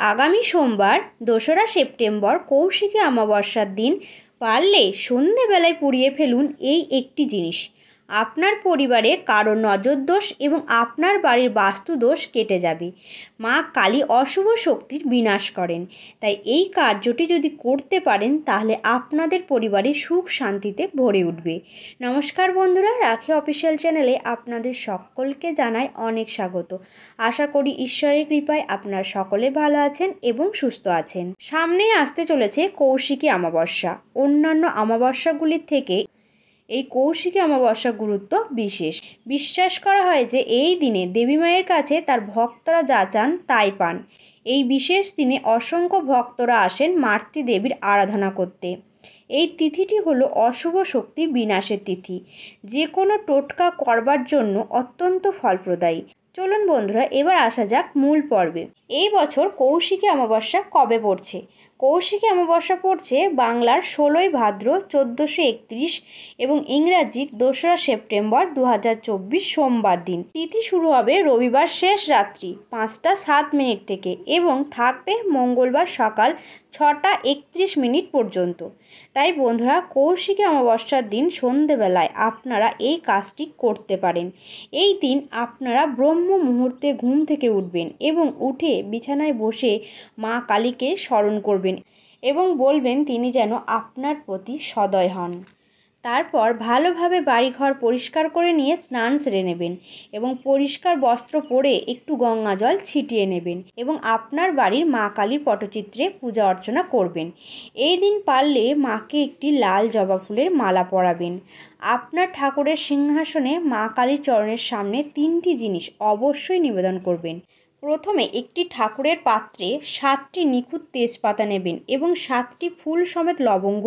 আগামী সোমবার ২রা সেপ্টেম্বর কৌশিকী অমাবস্যার দিন পারলে সন্ধেবেলায় পুড়িয়ে ফেলুন এই একটি জিনিস। আপনার পরিবারে কারো নজরদোষ এবং আপনার বাড়ির বাস্তুদোষ কেটে যাবে। মা কালী অশুভ শক্তির বিনাশ করেন। তাই এই কার্যটি যদি করতে পারেন তাহলে আপনাদের পরিবারে সুখ শান্তিতে ভরে উঠবে। নমস্কার বন্ধুরা, রাখি অফিসিয়াল চ্যানেলে আপনাদের সকলকে জানাই অনেক স্বাগত। আশা করি ঈশ্বরের কৃপায় আপনারা সকলে ভালো আছেন এবং সুস্থ আছেন। সামনেই আসতে চলেছে কৌশিকী অমাবস্যা। অন্যান্য অমাবস্যাগুলির থেকে এই কৌশিকী অমাবস্যার গুরুত্ব বিশেষ। বিশ্বাস করা হয় যে এই দিনে দেবী মায়ের কাছে তার ভক্তরা যা চান তাই পান। এই বিশেষ দিনে অসংখ্য ভক্তরা আসেন মাতৃ দেবীর আরাধনা করতে। এই তিথিটি হলো অশুভ শক্তি বিনাশের তিথি, যে কোনো টোটকা করবার জন্য অত্যন্ত ফলপ্রদায়ী। চলুন বন্ধুরা, এবার আসা যাক মূল পর্বে। এই বছর কৌশিকী অমাবস্যা কবে পড়ছে? কৌশিকী অমাবস্যা পড়ছে বাংলার ১৬ই ভাদ্র ১৪৩১ এবং ইংরাজির ২রা সেপ্টেম্বর ২০২৪ সোমবার দিন। তিথি শুরু হবে রবিবার শেষ রাত্রি ৫টা ৭ মিনিট থেকে এবং থাকবে মঙ্গলবার সকাল ৬টা ৩১ মিনিট পর্যন্ত। তাই বন্ধুরা, কৌশিকী অমাবস্যার দিন সন্ধেবেলায় আপনারা এই কাজটি করতে পারেন। এই দিন আপনারা ব্রহ্ম মুহূর্তে ঘুম থেকে উঠবেন এবং উঠে বিছানায় বসে মা কালীকে স্মরণ করবেন এবং বলবেন তিনি যেন আপনার প্রতি সদয় হন। তারপর ভালোভাবে বাড়িঘর পরিষ্কার করে নিয়ে স্নান সেরে নেবেন এবং পরিষ্কার বস্ত্র পরে একটু গঙ্গা জল ছিটিয়ে নেবেন এবং আপনার বাড়ির মা কালীর পটচিত্রে পূজা অর্চনা করবেন। এই দিন পারলে মাকে একটি লাল জবা ফুলের মালা পরাবেন। আপনার ঠাকুরের সিংহাসনে মা কালীর চরণের সামনে 3টি জিনিস অবশ্যই নিবেদন করবেন। প্রথমে একটি ঠাকুরের পাত্রে 7টি নিখুঁত তেজপাতা নেবেন এবং 7টি ফুল সমেত লবঙ্গ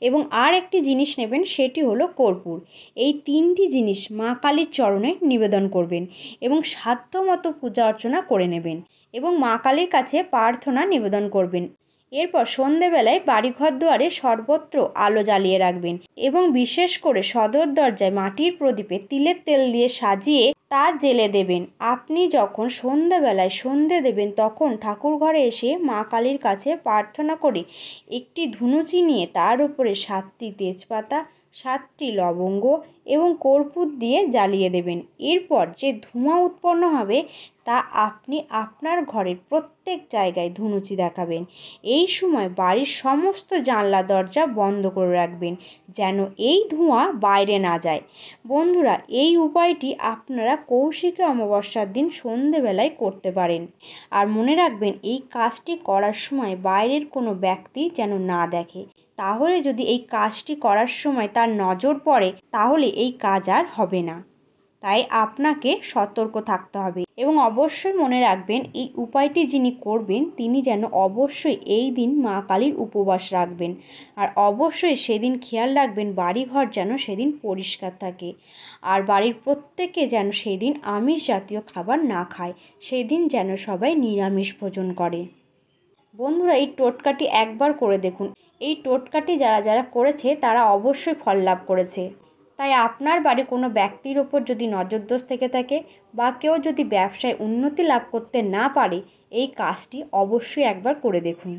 এবং আর একটি জিনিস নেবেন, সেটি হলো কর্পূর। এই 3টি জিনিস মা কালীর চরণে নিবেদন করবেন এবং সাধ্যমতো পূজা অর্চনা করে নেবেন এবং মা কালীর কাছে প্রার্থনা নিবেদন করবেন। এরপর সন্ধেবেলায় বাড়িঘর দুয়ারে সর্বত্র আলো জ্বালিয়ে রাখবেন এবং বিশেষ করে সদর দরজায় মাটির প্রদীপে তিলের তেল দিয়ে সাজিয়ে তা জ্বেলে দেবেন। আপনি যখন সন্ধ্যাবেলায় সন্ধে দেবেন তখন ঠাকুর ঘরে এসে মা কালীর কাছে প্রার্থনা করে একটি ধুনুচি নিয়ে তার উপরে 7টি তেজপাতা, 7টি লবঙ্গ এবং কর্পূর দিয়ে জ্বালিয়ে দেবেন। এরপর যে ধোঁয়া উৎপন্ন হবে তা আপনি আপনার ঘরের প্রত্যেক জায়গায় ধুনুচি দেখাবেন। এই সময় বাড়ির সমস্ত জানলা দরজা বন্ধ করে রাখবেন যেন এই ধোঁয়া বাইরে না যায়। বন্ধুরা, এই উপায়টি আপনারা কৌশিকী অমাবস্যার দিন সন্ধেবেলায় করতে পারেন। আর মনে রাখবেন, এই কাজটি করার সময় বাইরের কোনো ব্যক্তি যেন না দেখে। তাহলে যদি এই কাজটি করার সময় তার নজর পড়ে তাহলে এই কাজ আর হবে না। তাই আপনাকে সতর্ক থাকতে হবে এবং অবশ্যই মনে রাখবেন এই উপায়টি যিনি করবেন তিনি যেন অবশ্যই এই দিন মা কালীর উপবাস রাখবেন। আর অবশ্যই সেদিন খেয়াল রাখবেন বাড়িঘর যেন সেদিন পরিষ্কার থাকে আর বাড়ির প্রত্যেকে যেন সেদিন আমিষ জাতীয় খাবার না খায়, সেদিন যেন সবাই নিরামিষ ভোজন করে। বন্ধুরা, এই টোটকাটি একবার করে দেখুন। এই টোটকাটি যারা যারা করেছে তারা অবশ্যই ফল লাভ করেছে। তাই আপনার বাড়ি কোনো ব্যক্তির ওপর যদি নজরদোষ থেকে থাকে বা কেউ যদি ব্যবসায় উন্নতি লাভ করতে না পারে, এই কাজটি অবশ্যই একবার করে দেখুন।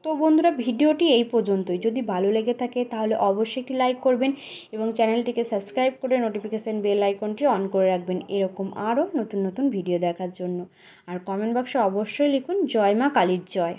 তো বন্ধুরা, ভিডিওটি এই পর্যন্তই। যদি ভালো লেগে থাকে তাহলে অবশ্যই একটি লাইক করবেন এবং চ্যানেলটিকে সাবস্ক্রাইব করে নোটিফিকেশান বেল আইকনটি অন করে রাখবেন এরকম আরও নতুন নতুন ভিডিও দেখার জন্য। আর কমেন্ট বক্সে অবশ্যই লিখুন জয় মা কালীর জয়।